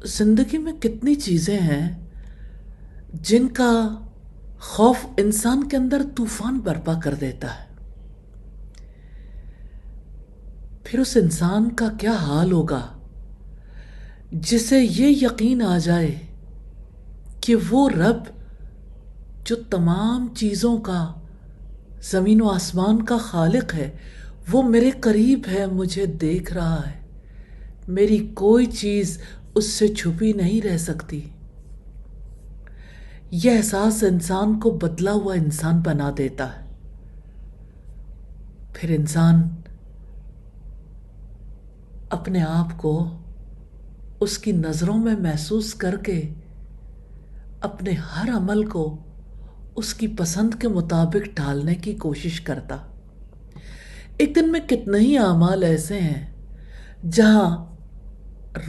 زندگی میں کتنی چیزیں ہیں جن کا خوف انسان کے اندر طوفان برپا کر دیتا ہے. پھر اس انسان کا کیا حال ہوگا جسے یہ یقین آ جائے کہ وہ رب جو تمام چیزوں کا، زمین و آسمان کا خالق ہے، وہ میرے قریب ہے، مجھے دیکھ رہا ہے، میری کوئی چیز اس سے چھپی نہیں رہ سکتی. یہ احساس انسان کو بدلا ہوا انسان بنا دیتا ہے. پھر انسان اپنے آپ کو اس کی نظروں میں محسوس کر کے اپنے ہر عمل کو اس کی پسند کے مطابق ڈھالنے کی کوشش کرتا. ایک دن میں کتنے ہی اعمال ایسے ہیں جہاں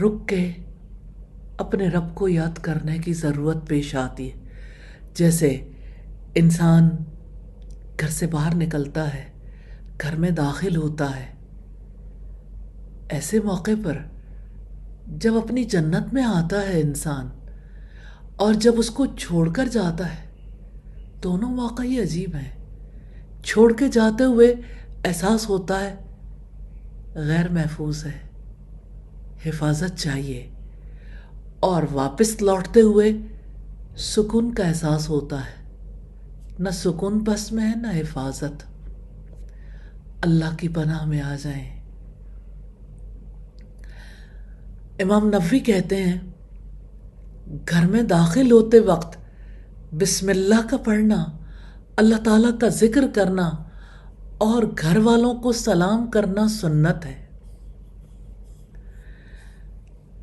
رک کے اپنے رب کو یاد کرنے کی ضرورت پیش آتی ہے. جیسے انسان گھر سے باہر نکلتا ہے، گھر میں داخل ہوتا ہے، ایسے موقع پر جب اپنی جنت میں آتا ہے انسان، اور جب اس کو چھوڑ کر جاتا ہے، دونوں موقع ہی عجیب ہیں. چھوڑ کے جاتے ہوئے احساس ہوتا ہے غیر محفوظ ہے، حفاظت چاہیے، اور واپس لوٹتے ہوئے سکون کا احساس ہوتا ہے. نہ سکون بس میں ہے، نہ حفاظت. اللہ کی پناہ میں آ جائیں. امام نووی کہتے ہیں گھر میں داخل ہوتے وقت بسم اللہ کا پڑھنا، اللہ تعالیٰ کا ذکر کرنا اور گھر والوں کو سلام کرنا سنت ہے.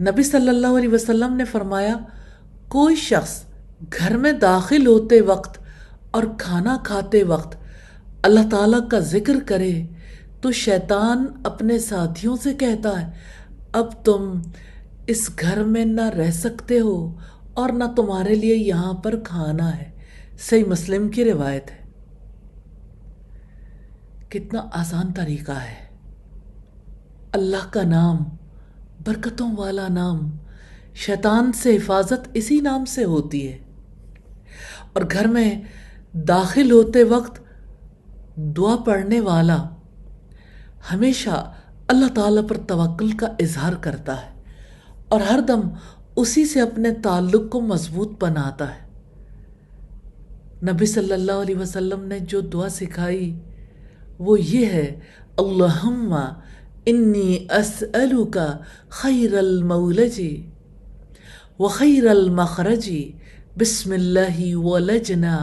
نبی صلی اللہ علیہ وسلم نے فرمایا کوئی شخص گھر میں داخل ہوتے وقت اور کھانا کھاتے وقت اللہ تعالیٰ کا ذکر کرے تو شیطان اپنے ساتھیوں سے کہتا ہے اب تم اس گھر میں نہ رہ سکتے ہو اور نہ تمہارے لیے یہاں پر کھانا ہے. صحیح مسلم کی روایت ہے. کتنا آسان طریقہ ہے. اللہ کا نام، برکتوں والا نام، شیطان سے حفاظت اسی نام سے ہوتی ہے. اور گھر میں داخل ہوتے وقت دعا پڑھنے والا ہمیشہ اللہ تعالیٰ پر توکل کا اظہار کرتا ہے اور ہر دم اسی سے اپنے تعلق کو مضبوط بناتا ہے. نبی صلی اللہ علیہ وسلم نے جو دعا سکھائی وہ یہ ہے اللہم انی اسألک خیر المولج وخیر المخرج بسم اللہ ولجنا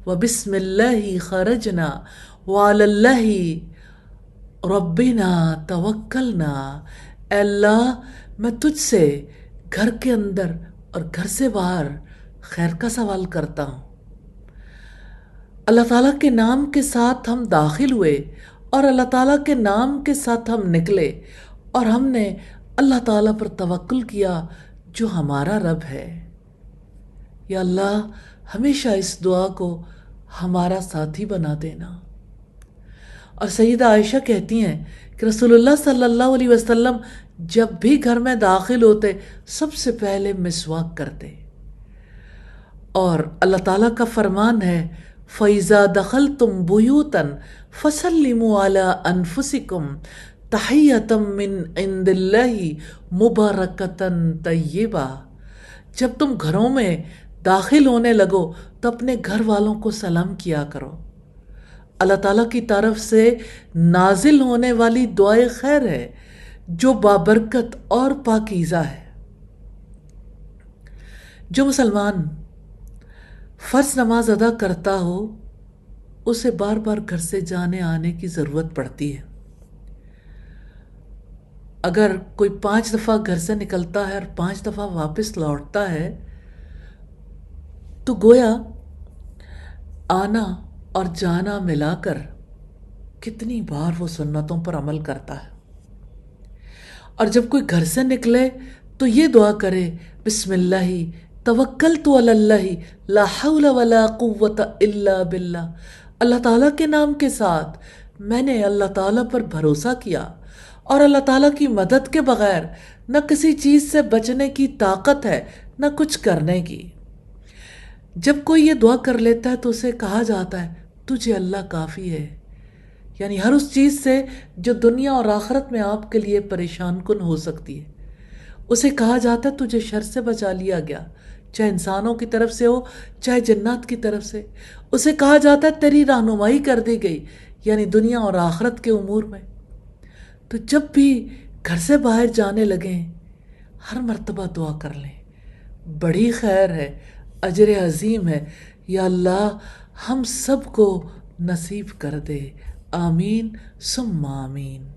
وبسم اللہ خرجنا وعلی اللہ ربنا توکلنا. اے اللہ میں تجھ سے گھر کے اندر اور گھر سے باہر خیر کا سوال کرتا ہوں. اللہ تعالیٰ کے نام کے ساتھ ہم داخل ہوئے اور اللہ تعالیٰ کے نام کے ساتھ ہم نکلے اور ہم نے اللہ تعالیٰ پر توکل کیا جو ہمارا رب ہے. یا اللہ ہمیشہ اس دعا کو ہمارا ساتھی بنا دینا. اور سیدہ عائشہ کہتی ہیں کہ رسول اللہ صلی اللہ علیہ وسلم جب بھی گھر میں داخل ہوتے سب سے پہلے مسواک کرتے. اور اللہ تعالیٰ کا فرمان ہے فَإِذَا دَخَلْتُمْ بُيُوتًا فَسَلِّمُوا عَلَىٰ أَنفُسِكُمْ تَحِيَّةً مِّنْ عِندِ اللَّهِ مُبَارَكَةً طَيِّبَةً. جب تم گھروں میں داخل ہونے لگو تو اپنے گھر والوں کو سلام کیا کرو. اللہ تعالیٰ کی طرف سے نازل ہونے والی دعائے خیر ہے جو بابرکت اور پاکیزہ ہے. جو مسلمان فرض نماز ادا کرتا ہو اسے بار بار گھر سے جانے آنے کی ضرورت پڑتی ہے. اگر کوئی 5 دفعہ گھر سے نکلتا ہے اور 5 دفعہ واپس لوٹتا ہے تو گویا آنا اور جانا ملا کر کتنی بار وہ سنتوں پر عمل کرتا ہے. اور جب کوئی گھر سے نکلے تو یہ دعا کرے بسم اللہ توکلت علی اللہ لا حول ولا قوت الا باللہ. اللہ تعالیٰ کے نام کے ساتھ میں نے اللہ تعالیٰ پر بھروسہ کیا اور اللہ تعالیٰ کی مدد کے بغیر نہ کسی چیز سے بچنے کی طاقت ہے نہ کچھ کرنے کی۔ جب کوئی یہ دعا کر لیتا ہے تو اسے کہا جاتا ہے تجھے اللہ کافی ہے، یعنی ہر اس چیز سے جو دنیا اور آخرت میں آپ کے لیے پریشان کن ہو سکتی ہے، اسے کہا جاتا ہے تجھے شر سے بچا لیا گیا، چاہے انسانوں کی طرف سے ہو چاہے جنات کی طرف سے۔ اسے کہا جاتا ہے تیری رہنمائی کر دی گئی، یعنی دنیا اور آخرت کے امور میں۔ تو جب بھی گھر سے باہر جانے لگیں ہر مرتبہ دعا کر لیں، بڑی خیر ہے، اجر عظیم ہے۔ یا اللہ ہم سب کو نصیب کر دے، آمین ثم آمین۔